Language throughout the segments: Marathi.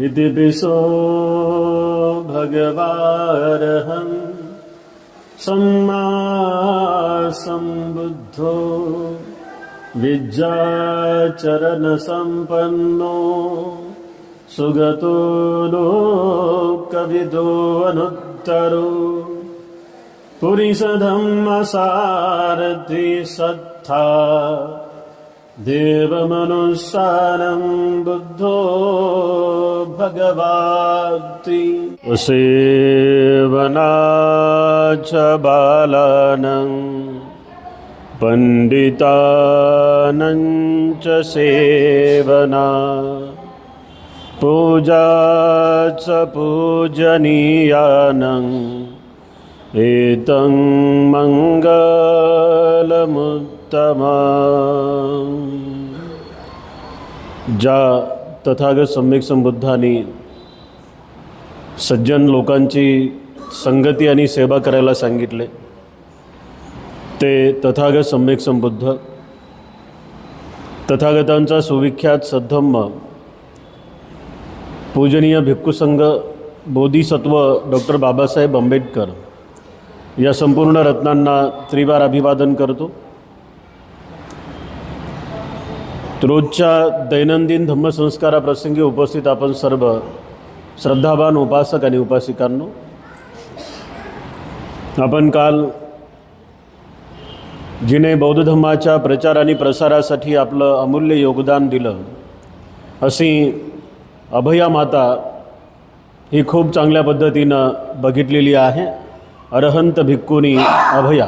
इति पिसो भगवारहं सम्मा सम्बुद्धो विद्याचरणसम्पन्नो सुगतो लोकविदो अनुत्तरो पुरीशधम्मसारथि सत्था देवमनुस्सारं बुद्धो भगवाति सेवनाच बालानं पंडितानं च सेवना पूजा च पूजनीयानं एतं मंगलमुत्तमम्। ज्या तथागत सम्यक संबुद्धांनी सज्जन लोकांची संगती आणि सेवा करायला सांगितले ते तथागत सम्यक संबुद्ध तथागतांचा सुविख्यात सद्धम्म पूजनीय भिक्खुसंघ बोधिसत्व डॉक्टर बाबासाहेब आंबेडकर या संपूर्ण रत्नांना त्रिवार अभिवादन करतो। रोजच्या दैनंदिन धम्मसंस्काराप्रसंगी उपस्थित आपण सर्व श्रद्धावान उपासक आणि उपासिकांनो, आपण काल जिने बौद्ध धर्माच्या प्रचार आणि प्रसारासाठी आपलं अमूल्य योगदान दिलं अशी अभया माता ही खूप चांगल्या पद्धतीनं बघितलेली आहे। अरहंत भिक्खुनी अभया।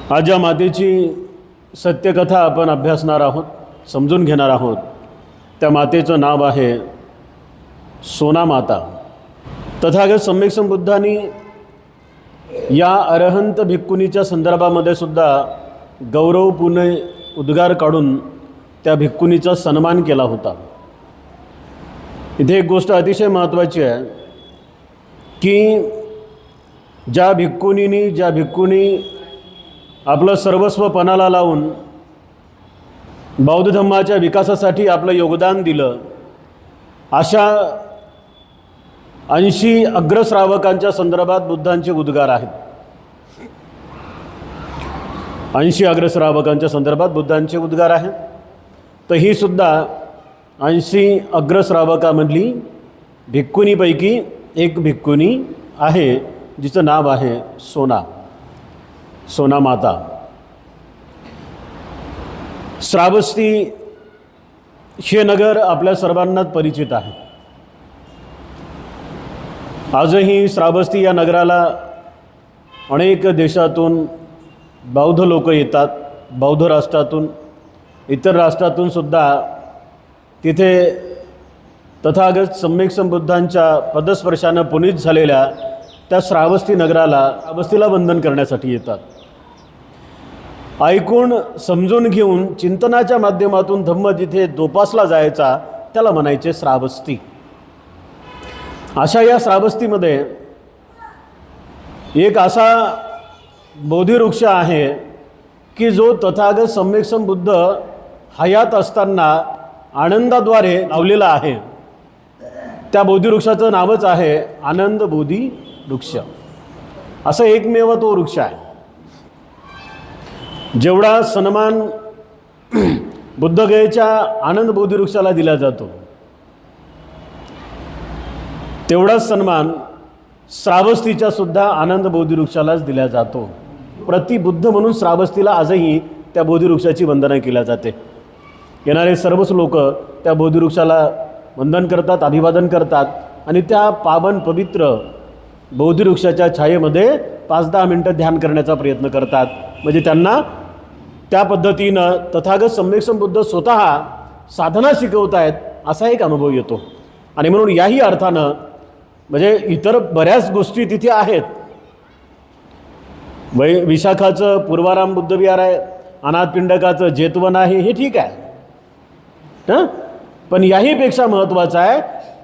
आज या मातेची सत्यकथा आपण अभ्यासणार आहोत, समजून घेणार आहोत। त्या मातेचं नाव आहे सोना माता। तथागत सम्यक संबुद्धांनी या अरहंत भिक्खुनीच्या संदर्भामध्ये सुद्धा गौरवपूर्ण उद्गार काढून त्या भिक्खुनीचा सन्मान केला होता। इथे एक गोष्ट अतिशय महत्त्वाची आहे की ज्या भिक्खुनी आपलं सर्वस्व पणाला लावून बौद्ध धर्माच्या विकासासाठी आपलं योगदान दिलं, अशा 80 अग्रश्रावकांच्या संदर्भात बुद्धांचे उद्गार आहेत। 80 अग्रश्रावकांच्या संदर्भात बुद्धांचे उद्गार आहेत। तर ही सुद्धा 80 अग्रश्रावकामधली भिक्खुनीपैकी एक भिक्खुनी आहे, जिचं नाव आहे सोना माता। श्रावस्ती हे नगर आपल्या सर्वांनाच परिचित आहे। आजही श्रावस्ती या नगराला अनेक देशातून बौद्ध लोक येतात, बौद्ध राष्ट्रातून, इतर राष्ट्रातून सुद्धा तिथे तथागत सम्यक संबुद्धांच्या पदस्पर्शानं पुनीत झालेल्या त्या श्रावस्ती श्रावस्तीला वंदन करण्यासाठी येतात। ऐकून समजून घेऊन चिंतनाच्या माध्यमातून धम्म जिथे जोपासला जायचा त्याला म्हणायचे श्रावस्ती। अशा या श्रावस्तीमध्ये एक असा बोधिवृक्ष आहे की जो तथागत सम्यक संबुद्ध हयात असताना आनंदाद्वारे लावलेला आहे। त्या बोधिवृक्षाचं नावच आहे आनंद बोधी वृक्ष। असं एकमेव तो वृक्ष आहे। जेवढा सन्मान बुद्धगयेच्या आनंद बोधिवृक्षाला दिला जातो, तेवढाच सन्मान श्रावस्तीच्या सुद्धा आनंद बोधिवृक्षालाच दिला जातो। प्रतिबुद्ध म्हणून श्रावस्तीला आजही त्या बोधिवृक्षाची वंदना केल्या जाते। येणारे सर्वच लोक त्या बोधिवृक्षाला वंदन करतात, अभिवादन करतात आणि त्या पावन पवित्र बोधिवृक्षाच्या छायेमध्ये 5-10 मिनटं ध्यान करण्याचा प्रयत्न करतात। म्हणजे त्यांना त्या पद्धतीनं तथागत सम्यक संबुद्ध स्वतः साधना शिकवत आहेत असा एक अनुभव येतो। आणि म्हणून याही अर्थानं म्हणजे इतर बऱ्याच गोष्टी तिथे आहेत। विशाखाचं पूर्वाराम बुद्ध विहार आहे, अनाथपिंडकाचं जेतवन आहे, हे ठीक आहे हां, पण याहीपेक्षा महत्त्वाचं आहे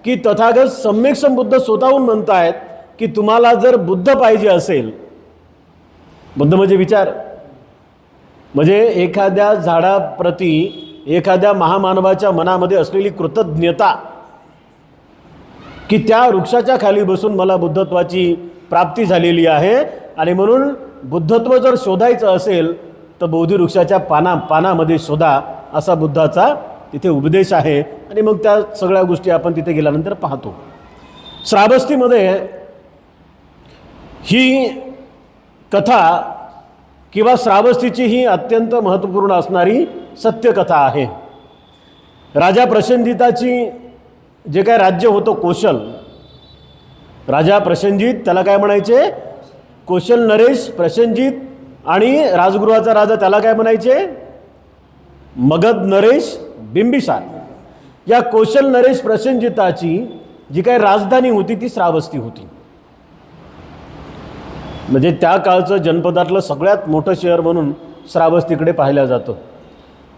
की तथागत सम्यक संबुद्ध स्वतःहून म्हणतायत की तुम्हाला जर बुद्ध पाहिजे असेल, बुद्ध म्हणजे विचार, म्हणजे एखाद्या झाडाप्रती एखाद्या महामानवाच्या मनामध्ये असलेली कृतज्ञता की त्या वृक्षाच्या खाली बसून मला बुद्धत्वाची प्राप्ती झालेली आहे आणि म्हणून बुद्धत्व जर शोधायचं असेल तर बोधिवृक्षाच्या पानामध्ये शोधा, असा बुद्धाचा तिथे उपदेश आहे. आणि मग त्या सगळ्या गोष्टी आपण तिथे गेल्यानंतर पाहतो. श्रावस्तीमध्ये ही कथा किंवा श्रावस्तीची ही अत्यंत महत्त्वपूर्ण असणारी सत्यकथा आहे. राजा प्रसेनजिताची जे काय राज्य होतं कोशल, राजा प्रसेनजित, त्याला काय म्हणायचे? कोशल नरेश प्रसेनजित. आणि राजगृहाचा राजा त्याला काय म्हणायचे? मगध नरेश बिंबिसार. या कोशल नरेश प्रसेनजिताची जी काही राजधानी होती ती श्रावस्ती होती. म्हणजे त्या काळचं जनपदातलं सगळ्यात मोठं शहर म्हणून श्रावस्तीकडे पाहिलं जातं.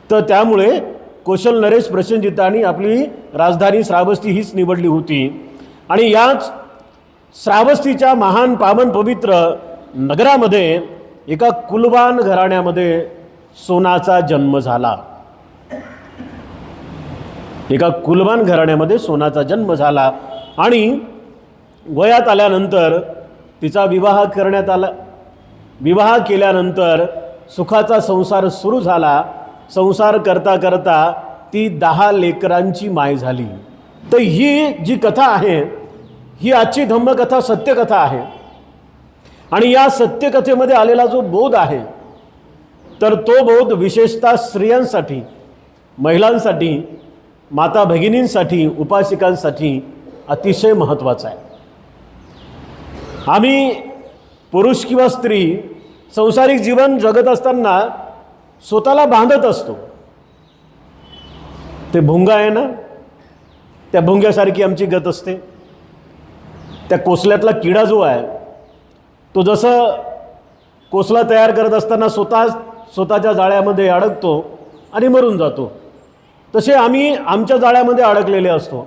तर त्यामुळे कोशल नरेश प्रसेनजितांनी आपली राजधानी श्रावस्ती हीच निवडली होती. आणि याच श्रावस्तीच्या महान पावन पवित्र नगरामध्ये एका कुलवान घराण्यामध्ये सोनाचा जन्म झाला. एका कुलवान घराण्यामध्ये सोनाचा जन्म झाला आणि वयात आल्यानंतर तिचा विवाह करण्यात आला. विवाह केल्यानंतर सुखाचा संसार सुरू झाला. संसार करता करता ती 10 लेकरांची माय झाली. तर ही जी कथा आहे ही आजची धम्मकथा सत्यकथा आहे. आणि या सत्यकथेमध्ये आलेला जो बोध आहे तर तो बोध विशेषतः स्त्रियांसाठी, महिलांसाठी, माता भगिनींसाठी, उपासिकांसाठी अतिशय महत्त्वाचा आहे. आम्ही पुरुष किंवा स्त्री संसारिक जीवन जगत असताना स्वतःला बांधत असतो. ते भुंगा आहे ना, त्या भुंग्यासारखी आमची गत असते. त्या कोसल्यातला किडा जो आहे तो जसं कोसला तयार करत असताना स्वतःच्या जाळ्यामध्ये अडकतो आणि मरून जातो, तसे आम्ही आमच्या जाळ्यामध्ये अडकलेले असतो.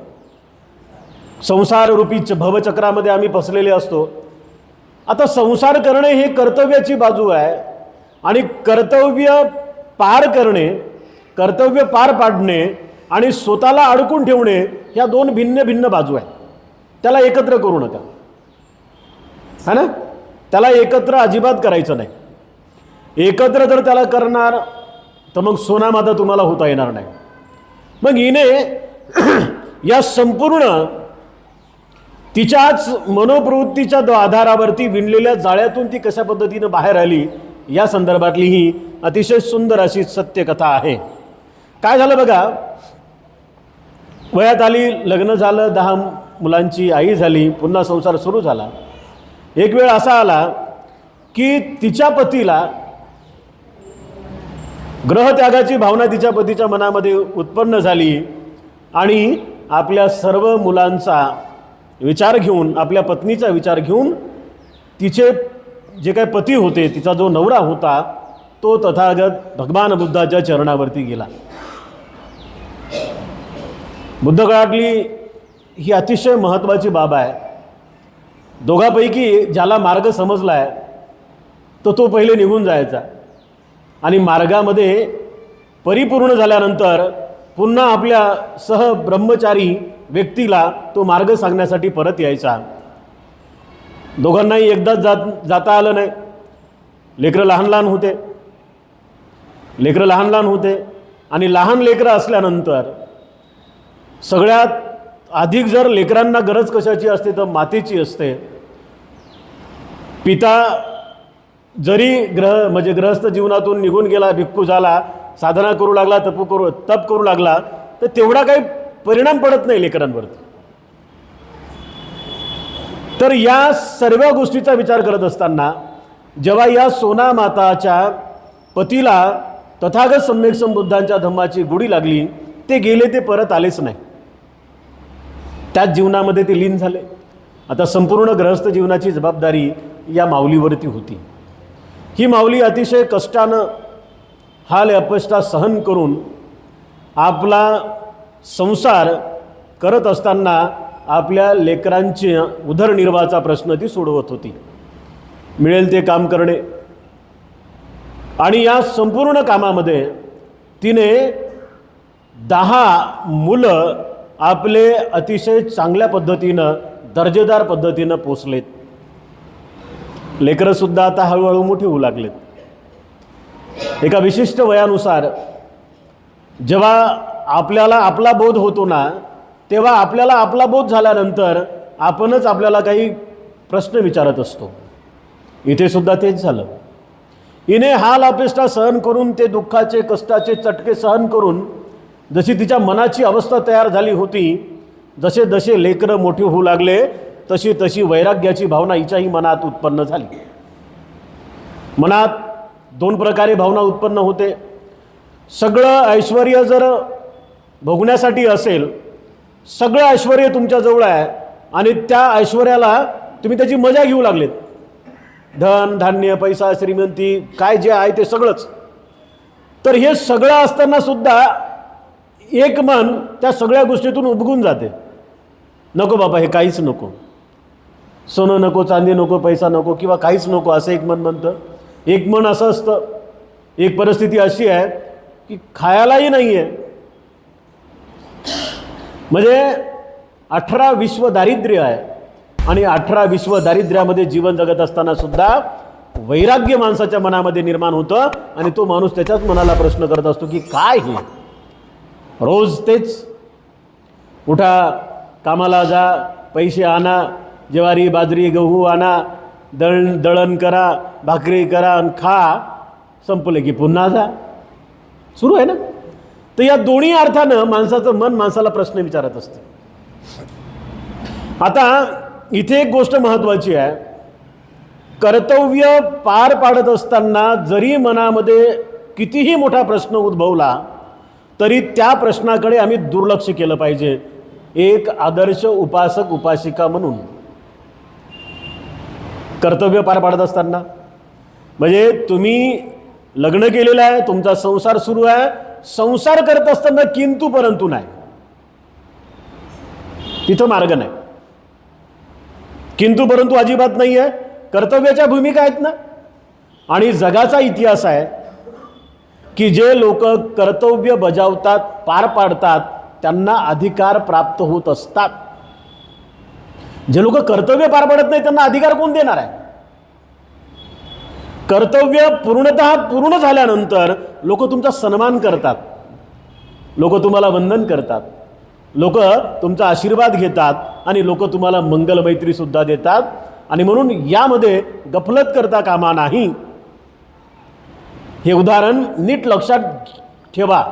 संसाररूपी भवचक्रामध्ये आम्ही फसलेले असतो. आता संसार करणे हे कर्तव्याची बाजू आहे आणि कर्तव्य पार करणे, कर्तव्य पार पाडणे आणि स्वतःला अडकून ठेवणे ह्या 2 भिन्न भिन्न बाजू आहेत. त्याला एकत्र करू नका, है ना. त्याला एकत्र अजिबात करायचं नाही. एकत्र जर त्याला करणार तर मग सोनामाता तुम्हाला होता येणार नाही. मग हिने या संपूर्ण तिच्याच मनोप्रवृत्तीच्या आधारावरती विणलेल्या जाळ्यातून ती कशा पद्धतीनं बाहेर आली या संदर्भातली ही अतिशय सुंदर अशी सत्यकथा आहे. काय झालं बघा, वयात आली, लग्न झालं, 10 मुलांची आई झाली, पुन्हा संसार सुरू झाला. एक वेळ असा आला की तिच्या पतीला ग्रहत्यागाची भावना तिच्या पतीच्या मनामध्ये उत्पन्न झाली आणि आपल्या सर्व मुलांचा विचार घेऊन, आपल्या पत्नीचा विचार घेऊन तिचे जे काही पती होते, तिचा जो नवरा होता तो तथागत भगवान बुद्धाच्या चरणावरती गेला. बुद्धकाळातली ही अतिशय महत्त्वाची बाब आहे. दोघांपैकी ज्याला मार्ग समजला आहे तो पहिले निघून जायचा आणि मार्गामध्ये परिपूर्ण झाल्यानंतर पुन्हा आपल्या सहब्रह्मचारी व्यक्तीला तो मार्ग सांगण्यासाठी परत यायचा. दोघांनाही एकदाच जाता आलं नाही. लेकरं लहान लहान होते आणि लहान लेकरं असल्यानंतर सगळ्यात अधिक जर लेकरांना गरज कशाची असते तर मातेची असते. पिता जरी गृहस्थ जीवनातून निघून गेला, भिक्खू झाला, साधना करू लागला, तप करू लागला, तर तेवढा काही परिणाम पडत नाही लेकरांवरती. तर या सर्व गोष्टीचा विचार करत असताना जेव्हा या सोना माताच्या पतीला तथागत सम्यक संबुद्धांच्या धम्माची गुढी लागली, ते गेले, ते परत आलेच नाही. त्याच जीवनामध्ये ते लीन झाले. आता संपूर्ण गृहस्थ जीवनाची जबाबदारी या माऊलीवरती होती. ही माऊली अतिशय कष्टानं हाल अपष्टा सहन करून आपला संसार करत असताना आपल्या लेकरांची उदरनिर्वाहाचा प्रश्न ती सोडवत होती. मिळेल ते काम करणे आणि या संपूर्ण कामामध्ये तिने 10 मुलं आपले अतिशय चांगल्या पद्धतीनं दर्जेदार पद्धतीनं पोचलेत. लेकरंसुद्धा आता हळूहळू मोठी होऊ लागलेत. एका विशिष्ट वयानुसार जेव्हा आपल्याला आपला बोध होतो ना, तेव्हा आपल्याला आपला बोध झाल्यानंतर आपणच आपल्याला काही प्रश्न विचारत असतो. इथे सुद्धा तेच झालं. हिने हाल अपेष्टा सहन करून, ते दुःखाचे कष्टाचे चटके सहन करून जशी तिच्या मनाची अवस्था तयार झाली होती, जसे जसे लेकरं मोठी होऊ लागले तशी तशी वैराग्याची भावना हिच्याही मनात उत्पन्न झाली. मनात दोन प्रकारे भावना उत्पन्न होते. सगळं ऐश्वर्य जर भोगण्यासाठी असेल, सगळं ऐश्वर्य तुमच्याजवळ आहे आणि त्या ऐश्वर्याला तुम्ही त्याची मजा घेऊ लागलेत. धन धान्य पैसा श्रीमंती काय जे आहे ते सगळंच. तर हे सगळं असताना सुद्धा एक मन त्या सगळ्या गोष्टीतून उबगून जाते. नको बाबा, हे काहीच नको, सोनं नको, चांदी नको, पैसा नको किंवा काहीच नको असं एक मन म्हणतं. एक मन असं असतं. एक परिस्थिती अशी आहे की खायलाही नाही आहे. म्हणजे 18 विश्व दारिद्र्य आहे आणि 18 विश्व दारिद्र्यामध्ये जीवन जगत असताना सुद्धा वैराग्य माणसाच्या मनामध्ये निर्माण होतं आणि तो माणूस त्याच्याच मनाला प्रश्न करत असतो की काय हे रोज तेच. उठा, कामाला जा, पैसे आणा, ज्वारी बाजरी गहू आणा, दळण करा, भाकरी करा आणि खा, संपले की पुन्हा जा, सुरू आहे ना. तर या दोन्ही अर्थानं माणसाचं मन माणसाला प्रश्न विचारत असते. आता इथे एक गोष्ट महत्त्वाची आहे. कर्तव्य पार पाडत असताना जरी मनामध्ये कितीही मोठा प्रश्न उद्भवला तरी त्या प्रश्नाकडे आम्ही दुर्लक्ष केलं पाहिजे. एक आदर्श उपासक उपासिका म्हणून कर्तव्य पार पाडत असताना, म्हणजे तुम्ही लग्न केलेलं आहे, तुमचा संसार सुरू आहे, संसार करत असताना किंतु परंतु नाही, तिथं मार्ग नाही. किंतु परंतु अजिबात नाही आहे. कर्तव्याच्या भूमिका आहेत ना. आणि जगाचा इतिहास आहे की जे लोक कर्तव्य बजावतात, पार पाडतात, त्यांना अधिकार प्राप्त होत असतात. जे लोक कर्तव्य पार पाडत नाही त्यांना अधिकार कोण देणार आहे? कर्तव्य पूर्णतः पूर्ण झाल्यानंतर लोक तुमचा सन्मान करतात, लोक तुम्हाला वंदन करतात, लोक तुमचा आशीर्वाद घेतात आणि लोक तुम्हाला मंगलमैत्री सुद्धा देतात. आणि म्हणून यामध्ये गफलत करता कामा नाही. हे उदाहरण नीट लक्षात ठेवा,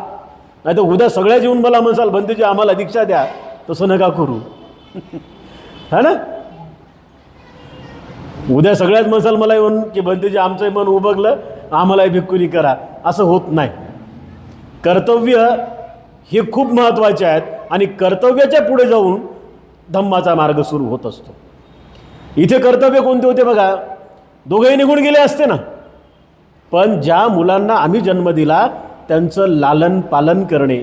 नाही तर उद्या सगळ्या येऊन मला म्हणसाल बंधूजी आम्हाला दीक्षा द्या, तसं नका करू. है ना. उद्या सगळ्याच म्हणसाल मला येऊन की बंधूजी आमचं मन उबगलं, आम्हालाही भिक्कुरी करा, असं होत नाही. कर्तव्य हे खूप महत्त्वाचे आहेत आणि कर्तव्याच्या पुढे जाऊन धम्माचा मार्ग सुरू होत असतो. इथे कर्तव्य कोणते होते बघा, दोघेही निघून गेले असते ना, पण ज्या मुलांना आम्ही जन्म दिला त्यांचं लालन पालन करणे,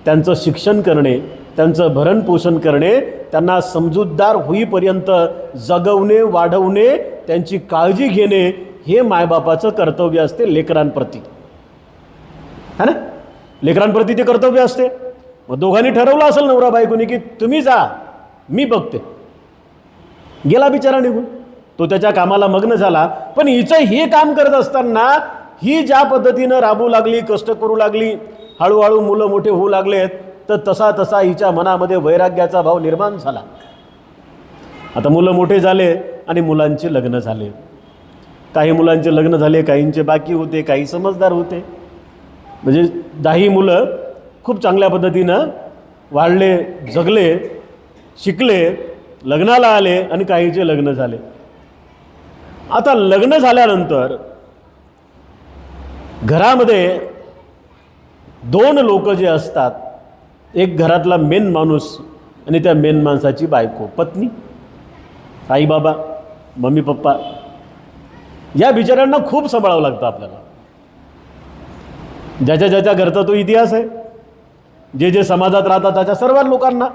त्यांचं शिक्षण करणे, त्यांचं भरणपोषण करणे, त्यांना समजूतदार होईपर्यंत जगवणे, वाढवणे, त्यांची काळजी घेणे, हे मायबापाचं कर्तव्य असते लेकरांप्रती. है ना. लेकरांप्रती ते कर्तव्य असते. मग दोघांनी ठरवलं असेल नवरा बायकोनी की तुम्ही जा, मी बघते. गेला बिचारा निघून, तो त्याच्या कामाला मग्न झाला. पण हिचं हे काम करत असताना ही ज्या पद्धतीनं राबू लागली, कष्ट करू लागली, हळूहळू मुलं मोठे होऊ लागलेत, तर तसा तसा हिच्या मनामध्ये वैराग्याचा भाव निर्माण झाला. आता मुलं मोठे झाले आणि मुलांचे लग्न झाले. काही मुलांचे लग्न झाले, काहींचे बाकी होते, काही समजदार होते. म्हणजे 10 मुलं खूप चांगल्या पद्धतीनं वाढले, जगले, शिकले, लग्नाला आले आणि काहीचे लग्न झाले. आता लग्न झाल्यानंतर घरामध्ये 2 लोक जे असतात, एक घरातला मेन माणूस आणि त्या मेन माणसाची बायको, पत्नी, आई बाबा, मम्मी पप्पा, या बिचाऱ्यांना खूप सांभाळावं लागतं आपल्याला. ज्याच्या ज्याच्या घरचा तो इतिहास आहे. जे जे समाजात राहतात त्याच्या सर्व लोकांना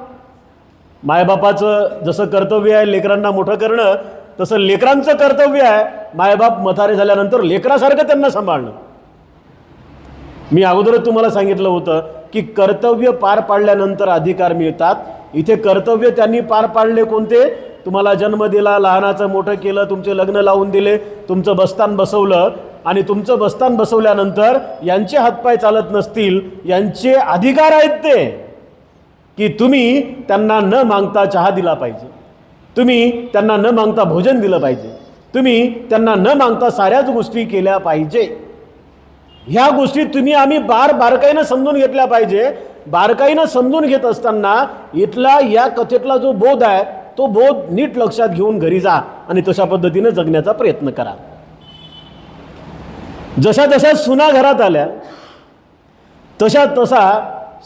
मायबापाचं जसं कर्तव्य आहे लेकरांना मोठं करणं, तसं लेकरांचं कर्तव्य आहे मायबाप म्हातारे झाल्यानंतर लेकरासारखं त्यांना सांभाळणं. मी अगोदरच तुम्हाला सांगितलं होतं की कर्तव्य पार पाडल्यानंतर अधिकार मिळतात. इथे कर्तव्य त्यांनी पार पाडले कोणते? तुम्हाला जन्म दिला, लहानाचं मोठं केलं, तुमचे लग्न लावून दिले, तुमचं बस्तान बसवलं, आणि तुमचं बस्तान बसवल्यानंतर यांचे हातपाय चालत नसतील, यांचे अधिकार आहेत ते की तुम्ही त्यांना न मागता चहा दिला पाहिजे, तुम्ही त्यांना न मागता भोजन दिलं पाहिजे, तुम्ही त्यांना न मागता साऱ्याच गोष्टी केल्या पाहिजे. ह्या गोष्टी तुम्ही आम्ही बारकाईनं समजून घेतल्या पाहिजे. बारकाईनं समजून घेत असताना इथला या कथेतला जो बोध आहे तो बोध नीट लक्षात घेऊन घरी जा आणि तशा पद्धतीने जगण्याचा प्रयत्न करा. जशा जशा सुना घरात आल्या तशा तसा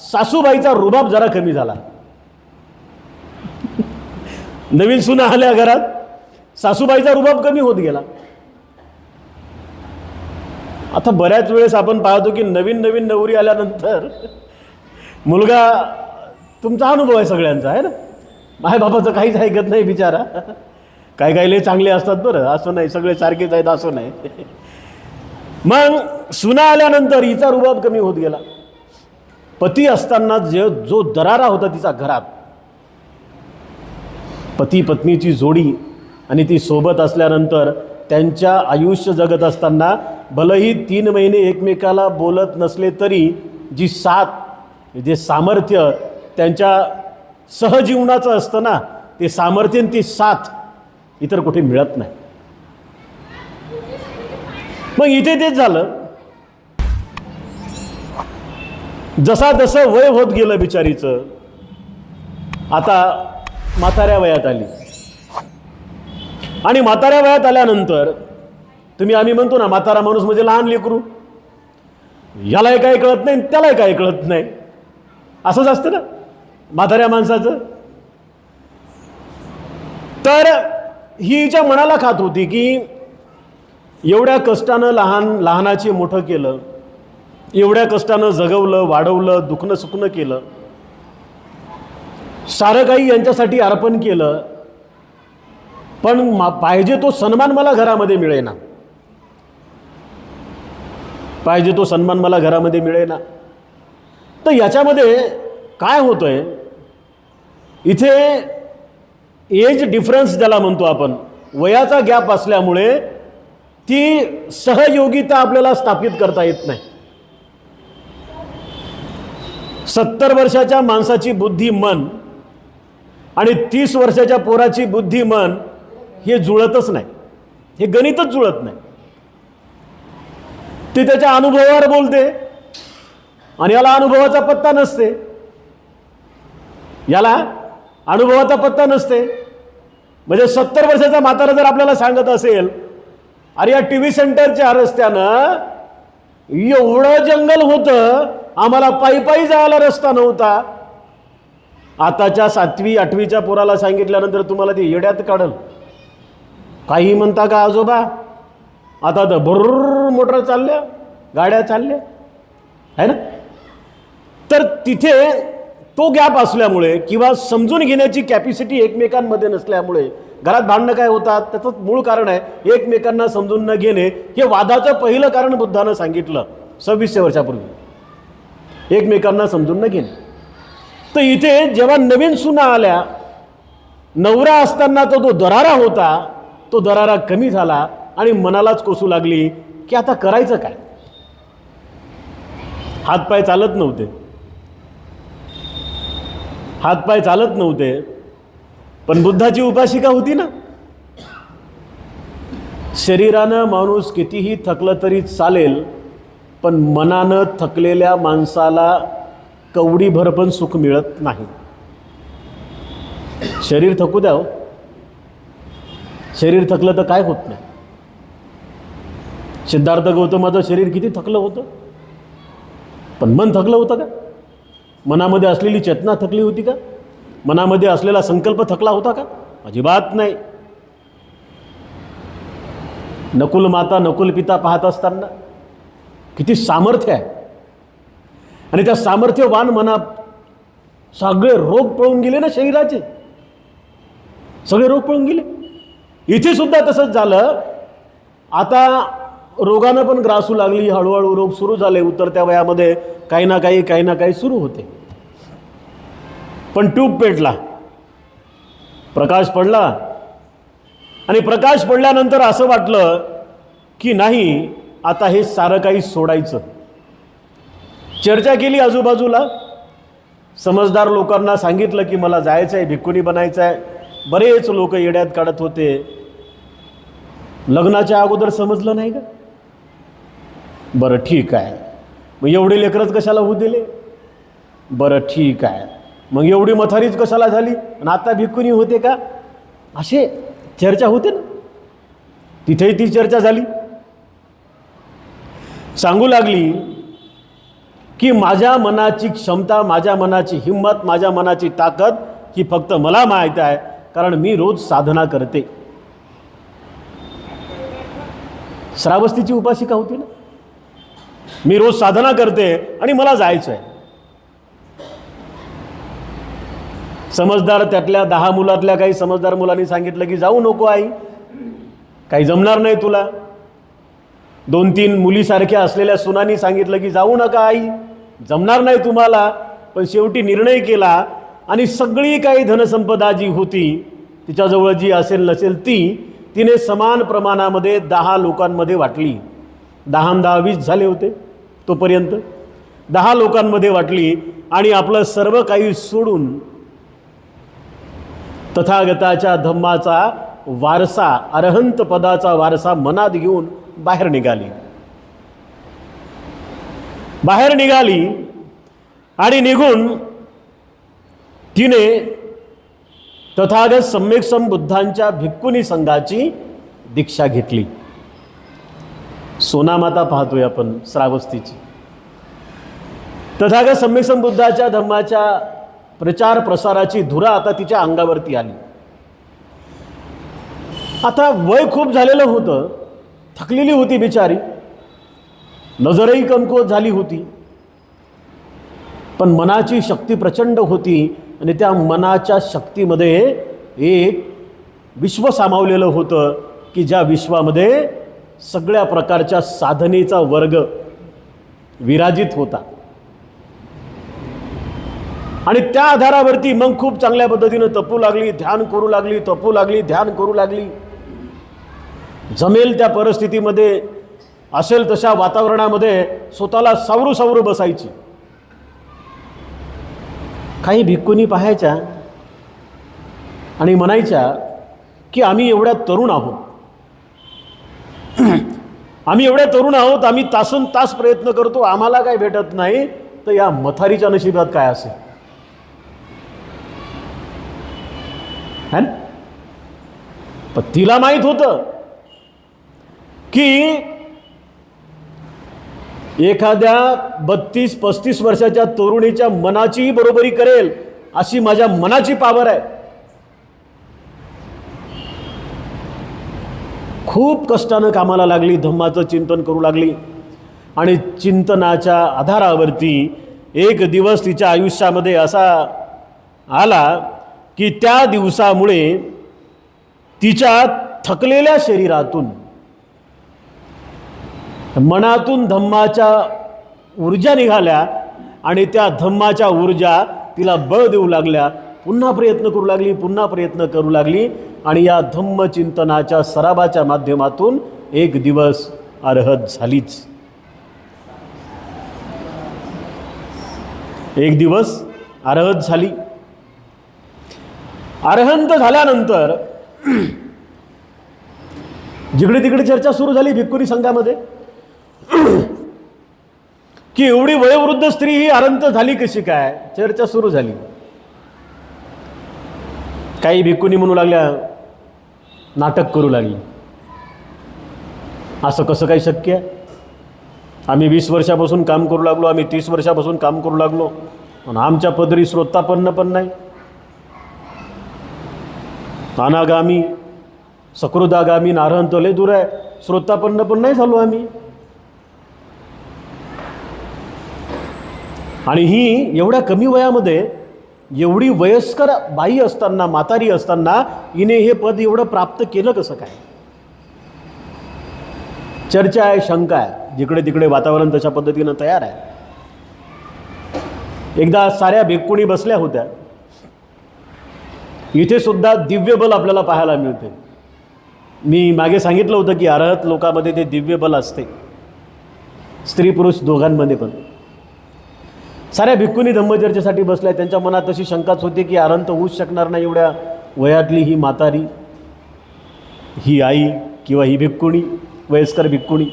सासूबाईचा रुबाब जरा कमी झाला. नवीन सुना आल्या घरात, सासूबाईचा रुबाब कमी होत गेला. आता बऱ्याच वेळेस आपण पाहतो की नवीन नवीन नवरी आल्यानंतर मुलगा, तुमचा अनुभव आहे सगळ्यांचा आहे ना, माय बाबाचं काहीच ऐकत नाही बिचारा. काही काही लय चांगले असतात बरं, असं नाही सगळे सारखेच आहेत असं नाही. मग सुना आल्यानंतर हिचा रुबाब कमी होत गेला. पती असताना जो दरारा होता तिचा घरात, पती पत्नीची जोडी, आणि ती सोबत असल्यानंतर त्यांच्या आयुष्य जगत असताना भलेही 3 महिने एकमेकाला बोलत नसले तरी जी साथ, जे सामर्थ्य त्यांच्या सहजीवनाचं असतं ना, ते सामर्थ्य ती साथ इतर कुठे मिळत नाही. मग इथे तेच झालं. जसा जसं वय होत गेलं बिचारीचं, आता म्हाताऱ्या वयात आली, आणि म्हाताऱ्या वयात आल्यानंतर तुम्ही आम्ही म्हणतो ना, म्हातारा माणूस म्हणजे लहान लेकरू, यालाही काही कळत नाही त्यालाही काही कळत नाही, असंच असतं ना म्हाताऱ्या माणसाचं. तर ही हिच्या मनाला खात होती की एवढ्या कष्टानं लहानाची मोठं केलं, एवढ्या कष्टानं जगवलं, वाढवलं, दुखणं सुखणं केलं, सारं काही यांच्यासाठी अर्पण केलं, पण पाहिजे तो सन्मान मला घरामध्ये मिळेना, पाहिजे तो सन्मान मला घरामध्ये मिळेना. तर याच्यामध्ये काय होतंय, इथे एज डिफरन्स ज्याला म्हणतो आपण, वयाचा गॅप असल्यामुळे ती सहयोगिता आपल्याला स्थापित करता येत नाही. 70 वर्षाच्या माणसाची बुद्धी मन आणि 30 वर्षाच्या पोराची बुद्धी मन हे जुळतच नाही, हे गणितच जुळत नाही. ती त्याच्या अनुभवावर बोलते आणि याला अनुभवाचा पत्ता नसते, याला अनुभवाचा पत्ता नसते. म्हणजे 70 वर्षाचा म्हातारा जर आपल्याला सांगत असेल, अरे या टीव्ही सेंटरच्या रस्त्यानं एवढं जंगल होतं, आम्हाला पायी पायी जायला रस्ता नव्हता, आताच्या 7वी 8वीच्या पोराला सांगितल्यानंतर तुम्हाला ते येड्यात काढल. काही म्हणता का आजोबा, आता तर भरर मोटर चालल्या, गाड्या चालल्या आहे ना. तर तिथे तो गॅप असल्यामुळे किंवा समजून घेण्याची कॅपॅसिटी एकमेकांमध्ये नसल्यामुळे घरात भांडणं काय होतात, त्याचं मूळ कारण आहे एकमेकांना समजून न घेणे. हे वादाचं पहिलं कारण बुद्धानं सांगितलं 2600 वर्षापूर्वी, एकमेकांना समजून न घेणे. तर इथे जेव्हा नवीन सुना आल्या, नवरा असताना तो दरारा होता, तो दरारा कमी झाला आणि मनालाच कोसू लागली की आता करायचं काय. हातपाय चालत नव्हते, हातपाय चालत नव्हते, पण बुद्धाची उपासिका होती ना. शरीरानं माणूस कितीही थकलं तरी चालेल, पण मनानं थकलेल्या माणसाला कवडीभर पण सुख मिळत नाही. शरीर थकू द्या, शरीर थकलं तर काय होत नाही. सिद्धार्थ गौतमाचं शरीर किती थकलं होतं, पण मन थकलं होतं का? मनामध्ये असलेली चेतना थकली होती का? मनामध्ये असलेला संकल्प थकला होता का? अजिबात नाही. नकुल माता नकुल पिता पाहत असताना किती सामर्थ्य आहे, आणि त्या सामर्थ्यवान मनात सगळे रोग पळून गेले ना, शरीराचे सगळे रोग पळून गेले. इथे सुद्धा तसंच झालं. आता रोगानं पण ग्रासू लागली. हळूहळू रोग सुरू झाले. उतरत्या वयामध्ये काही ना काही सुरू होते. पण ट्यूब पेटला, प्रकाश पडला. आणि प्रकाश पडल्यानंतर असं वाटलं की नाही, आता हे सारं काही सोडायचं. चर्चा केली आजूबाजूला. समजदार लोकांना सांगितलं की मला जायचं आहे, भिक्खुनी बनायचं आहे. बरेच लोक येड्यात काढत होते. लग्नाच्या अगोदर समजलं नाही का? बरं ठीक आहे, मग एवढे लेकरच कशाला होऊ दिले? बरं ठीक आहे, मग एवढी मथारीच कशाला झाली? आणि आता भिक्खुनी होते का? असे चर्चा होते ना. तिथेही ती चर्चा झाली. सांगू लागली की माझ्या मनाची क्षमता, माझ्या मनाची हिंमत, माझ्या मनाची ताकद ही फक्त मला माहीत आहे, कारण मी रोज साधना करते. श्रावस्तीची उपासिका होती ना. मी रोज साधना करते आणि मला जायचं आहे. समजदार त्यातल्या 10 मुलातल्या काही समजदार मुलांनी सांगितलं की जाऊ नको आई, काही जमणार नाही तुला. 2-3 मुलीसारख्या असलेल्या सुनांनी सांगितलं की जाऊ नका आई, जमणार नाही तुम्हाला. पण शेवटी निर्णय केला आणि सगळी काही धनसंपदा जी होती तिच्याजवळ, जी असेल नसेल ती, तिने समान प्रमाणामध्ये 10 लोकांमध्ये वाटली. 10 20 झाले होते तोपर्यंत. 10 लोकांमध्ये वाटली आणि आपलं सर्व काही सोडून तथागताच्या धम्माचा वारसा, अरहंत पदाचा वारसा मनात घेऊन बाहेर निघाली आणि निघून तिने तथागत सम्यक संबुद्धांच्या भिक्खुनी संघाची दीक्षा घेतली. सोनामाता पाहतोय आपण श्रावस्तीची. तथागत सम्यक संबुद्धाच्या धम्माच्या प्रचार प्रसाराची धुरा आता तिच्या अंगावरती आली. आता वय खूप झालेलं होतं, थकलेली होती बिचारी, नजरही कमकुवत झाली होती. पण मनाची शक्ती प्रचंड होती आणि त्या मनाच्या शक्तीमध्ये एक विश्व सामावलेलं होतं की ज्या विश्वामध्ये सगळ्या प्रकारच्या साधनेचा वर्ग विराजित होता. आणि त्या आधारावरती मग खूप चांगल्या पद्धतीनं तपू लागली, ध्यान करू लागली. जमेल त्या परिस्थितीमध्ये, असेल तशा वातावरणामध्ये स्वतःला सावरू बसायची. काही भिक्खुनी पाहायच्या आणि म्हणायच्या की आम्ही एवढ्या तरुण आहोत, आम्ही तासन तास प्रयत्न करतो, आम्हाला काय भेटत नाही, तर या मथारीच्या नशिबात काय असेल. पण तिला माहित होतं की एखाद्या 32-35 वर्षाच्या तरुणीच्या मनाचीही बरोबरी करेल अशी माझ्या मनाची पावर आहे. खूप कष्टानं कामाला लागली, धम्माचं चिंतन करू लागली. आणि चिंतनाच्या आधारावरती एक दिवस तिच्या आयुष्यामध्ये असा आला की त्या दिवसामुळे तिच्या थकलेल्या शरीरातून, मनातून धम्माच्या ऊर्जा निघाल्या आणि त्या धम्माच्या ऊर्जा तिला बळ देऊ लागल्या. पुन्हा प्रयत्न करू लागली आणि या धम्मचिंतनाच्या सरावाच्या माध्यमातून एक दिवस अर्हत झालीच. एक दिवस अर्हत झाली. अरहंत झाल्यानंतर जिकडे तिकडे चर्चा सुरू झाली भिक्खुनी संघामध्ये की एवढी वयोवृद्ध स्त्री ही अरहंत झाली कशी काय. चर्चा सुरू झाली. काही भिक्खुनी म्हणू लागल्या, नाटक करू लागली, असं कसं काही शक्य आहे. आम्ही 20 वर्षापासून काम करू लागलो, आम्ही 30 वर्षापासून काम करू लागलो आणि आमच्या पदरी श्रोतापन्न पण नाही. अनागामी, सकृदागामी, नारहंत लय दूर आहे, श्रोतापन्न पण नाही झालो आम्ही. आणि ही एवढ्या कमी वयामध्ये, एवढी वयस्कर बाई असताना, म्हातारी असताना हिने हे पद एवढं प्राप्त केलं कसं काय. चर्चा आहे, शंका आहे, जिकडे तिकडे वातावरण तशा पद्धतीनं तयार आहे. एकदा साऱ्या भिक्खुणी बसल्या होत्या. इथे सुद्धा दिव्य बल आपल्याला पाहायला मिळते. मी मागे सांगितलं होतं की अरहत लोकांमध्ये ते दिव्य बल असते, स्त्री पुरुष दोघांमध्ये पण. साऱ्या भिक्खुनी धम्मचर्चेसाठी बसल्या. त्यांच्या मनात तशी शंकाच होती की अरहंत होऊच शकणार नाही एवढ्या वयातली ही म्हातारी, ही आई किंवा ही भिक्खुणी, वयस्कर भिक्खुणी.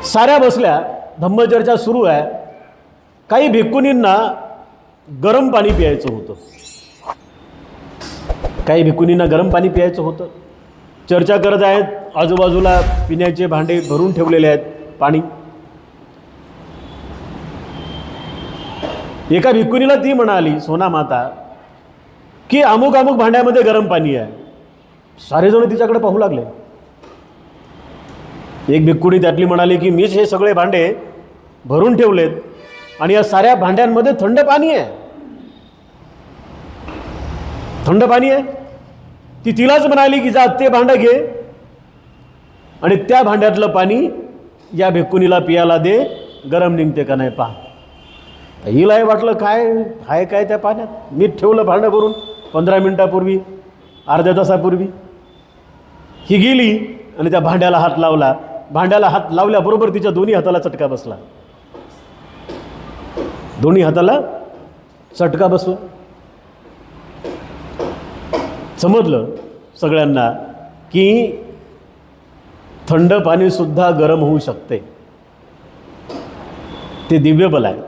साऱ्या बसल्या, धम्मचर्चा सुरू आहे. काही भिक्खुनींना गरम पाणी प्यायचं होतं. काही भिक्खुनींना गरम पाणी प्यायचं होतं. चर्चा करत आहेत. आजूबाजूला पिण्याचे भांडे भरून ठेवलेले आहेत पाणी. एका भिक्खुनीला ती म्हणाली, सोना माता, की अमुक अमुक भांड्यामध्ये गरम पाणी आहे. सारेजण तिच्याकडे पाहू लागले. एक भिक्खुनी त्यातली म्हणाली की मीच हे सगळे भांडे भरून ठेवलेत आणि या साऱ्या भांड्यांमध्ये थंड पाणी आहे. थंड पाणी आहे. ती तिलाच म्हणाली की जा ते भांडं घे आणि त्या भांड्यातलं पाणी या भिक्खुनीला पियाला दे, गरम निघते का नाही पहा. हिलाही वाटलं काय आहे काय त्या पाण्यात. मीठ ठेवलं भांडं भरून 15 मिनिटापूर्वी, अर्ध्या तासापूर्वी. ही गेली आणि त्या भांड्याला हात लावला. भांड्याला हात लावल्याबरोबर तिच्या दोन्ही हाताला चटका बसला. दोन्ही हाताला चटका बसला. समजलं सगळ्यांना की थंड पाणी सुद्धा गरम होऊ शकते. ते दिव्य बल आहे.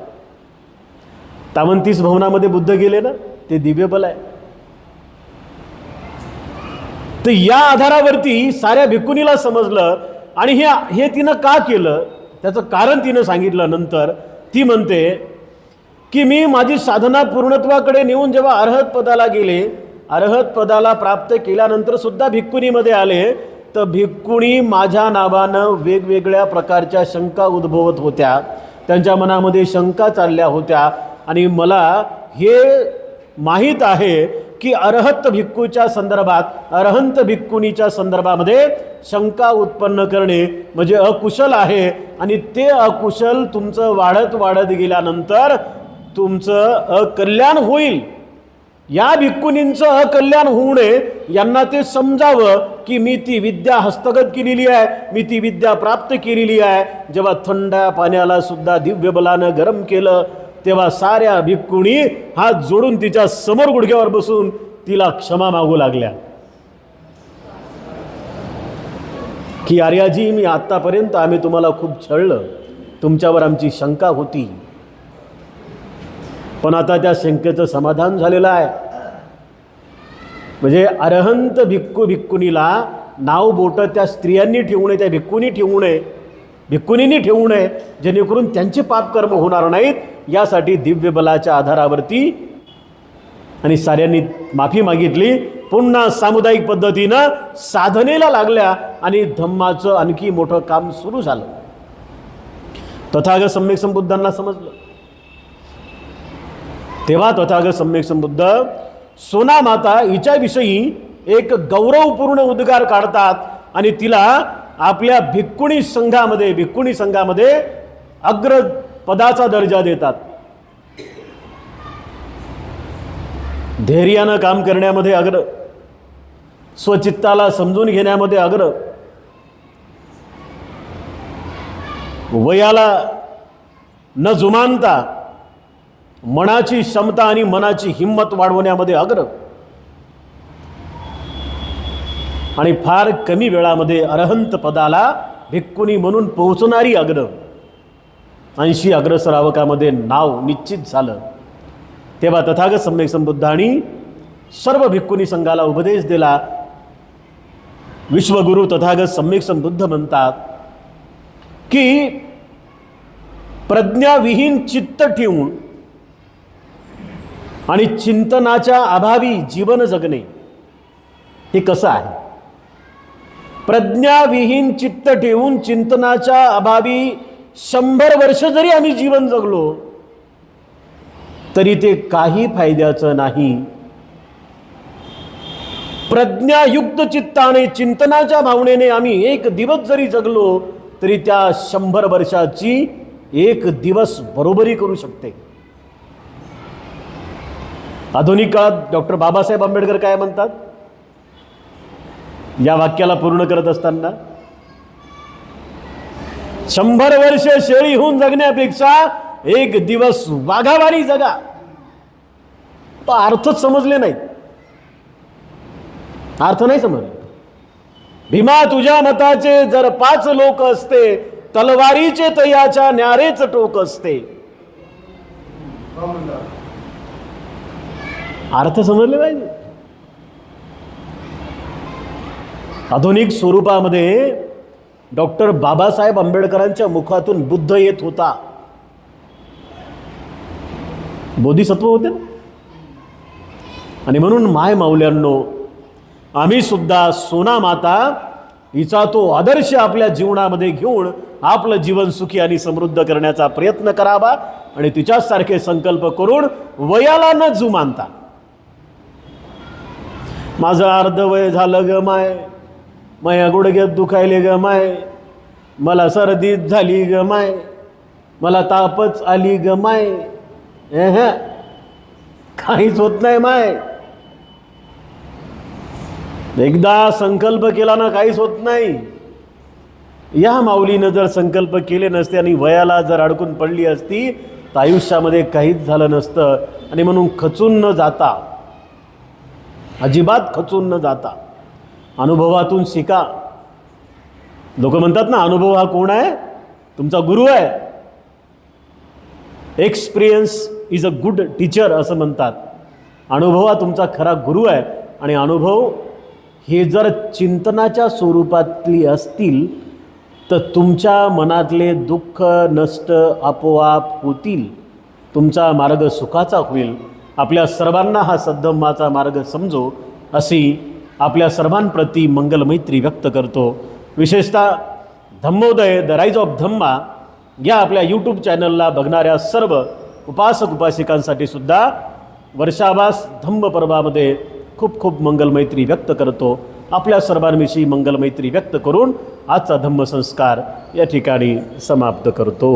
33 भवनामध्ये बुद्ध गेले ना, ते दिव्य बल आहे. तर या आधारावरती साऱ्या भिक्खुनीला समजलं आणि हे तिनं का केलं त्याचं कारण तिनं सांगितलं. नंतर ती म्हणते की मी माझी साधना पूर्णत्वाकडे नेऊन जेव्हा अरहत पदाला गेले, अरहत पदाला प्राप्त केल्यानंतर सुद्धा भिक्खुनीमध्ये आले, तर भिक्खुणी माझ्या नावानं वेगवेगळ्या प्रकारच्या शंका उद्भवत होत्या. त्यांच्या मनामध्ये शंका चालल्या होत्या आणि मला हे माहीत आहे की अरहत भिक्खूच्या संदर्भात, अरहंत भिक्खुनीच्या संदर्भामध्ये शंका उत्पन्न करणे म्हणजे अकुशल आहे आणि ते अकुशल तुमचं वाढत वाढत गेल्यानंतर तुमचं अकल्याण होईल. या भिक्खुनींचं अकल्याण होऊ नये यांना ते समजावं की मी ती विद्या हस्तगत केलेली आहे, मी ती विद्या प्राप्त केलेली आहे. जेव्हा थंड पाण्याला सुद्धा दिव्य बलानं गरम केलं तेव्हा साऱ्या भिक्खुणी हात जोडून तिच्या समोर गुडघ्यावर बसून तिला क्षमा मागू लागल्या की आर्याजी, मी आत्तापर्यंत आम्ही तुम्हाला खूप छळलं, तुमच्यावर आमची शंका होती, पण आता त्या शंकेचं समाधान झालेलं आहे. म्हणजे अरहंत भिक्खुनीला नाव बोटं त्या स्त्रियांनी ठेवू नये, त्या भिक्खुनी ठेवू नये, भिक्खुनींनी ठेवू नये, जेणेकरून त्यांचे पापकर्म होणार नाहीत. यासाठी दिव्य बलाच्या आधारावरती आणि साऱ्यांनी माफी मागितली. पुन्हा सामुदायिक पद्धतीनं साधनेला लागल्या आणि धम्माचं आणखी मोठं काम सुरू झालं. तथागत सम्यक संबुद्धांना समजलं. तेव्हा तथागत सम्यक संबुद्ध सोना माता हिच्याविषयी एक गौरवपूर्ण उद्गार काढतात आणि तिला आपल्या भिक्खुणी संघामध्ये अग्र पदाचा दर्जा देतात. धैर्यानं काम करण्यामध्ये अग्र, स्वचित्ताला समजून घेण्यामध्ये अग्र, वयाला न जुमानता मनाची क्षमता आणि मनाची हिंमत वाढवण्यामध्ये अग्र आणि फार कमी वेळामध्ये अरहंत पदाला भिक्खुनी म्हणून पोहोचणारी अग्र. 80 अग्रसरावकामध्ये नाव निश्चित झालं. तेव्हा तथागत सम्यक संबुद्धांनी सर्व भिक्खुनी संघाला उपदेश दिला. विश्वगुरु तथागत सम्यक संबुद्ध म्हणतात की प्रज्ञाविहीन चित्त ठेवून आणि चिंतनाच्या अभावी जीवन जगणे हे कसं आहे. प्रज्ञाविहीन चित्त ठेवून चिंतनाच्या अभावी 100 वर्ष जरी आम्ही जीवन जगलो तरी ते काही फायद्याचं नाही. प्रज्ञायुक्त चित्ताने चिंतनाच्या भावनेने आम्ही एक दिवस जरी जगलो तरी त्या 100 वर्षाची एक दिवस बरोबरी करू शकते. आधुनिक काळात डॉक्टर बाबासाहेब आंबेडकर काय म्हणतात या वाक्याला पूर्ण करत असताना, 100 वर्ष शेळी होऊन जगण्यापेक्षा एक दिवस वाघावारी जगा. तो अर्थच समजले नाहीत, अर्थ नाही समजले. भीमा तुझ्या मताचे जर 5 लोक असते, तलवारीचे तयाच्या न्यारेच टोक असते. अर्थ समजले पाहिजे. आधुनिक स्वरूपामध्ये डॉक्टर बाबासाहेब आंबेडकरांच्या मुखातून बुद्ध येत होता. बोधिसत्व होते ना. आणि म्हणून माय माऊल्यांनो, आम्ही सुद्धा सोना माता हिचा तो आदर्श आपल्या जीवनामध्ये घेऊन आपलं जीवन सुखी आणि समृद्ध करण्याचा प्रयत्न करावा आणि तिच्यासारखे संकल्प करून वयाला न जुमानता. माझं अर्ध वय झालं ग माय, माया गुडघ्यात दुखायले ग माय, मला सर्दी झाली ग माय, मला तापच आली ग माय, काहीच होत नाही माय. एकदा संकल्प केला ना काहीच होत नाही. या माऊलीनं जर संकल्प केले नसते आणि वयाला जर अडकून पडली असती तर आयुष्यामध्ये काहीच झालं नसतं. आणि म्हणून खचून न जाता, अजिबात खचून न जाता अनुभवातून शिका. लोक म्हणतात ना, अनुभव हा कोण आहे? तुमचा गुरु आहे. Experience is a good teacher असं म्हणतात. अनुभव हा तुमचा खरा गुरु आहे. आणि अनुभव हे जर चिंतनाच्या स्वरूपातली असतील तर तुमच्या मनातले दुःख नष्ट आपोआप होतील. तुमचा मार्ग सुखाचा होईल. आपल्या सर्वांना हा सद्धम्माचा मार्ग समजो अशी आपल्या सर्वांप्रती मंगलमैत्री व्यक्त करतो. विशेषतः धम्मोदय द राईज ऑफ धम्मा या आपल्या यूट्यूब चॅनलला बघणाऱ्या सर्व उपासक उपासिकांसाठी सुद्धा वर्षावास धम्म पर्वामध्ये खूप खूप मंगलमैत्री व्यक्त करतो. आपल्या सर्वांविषयी मंगलमैत्री व्यक्त करून आजचा धम्मसंस्कार या ठिकाणी समाप्त करतो.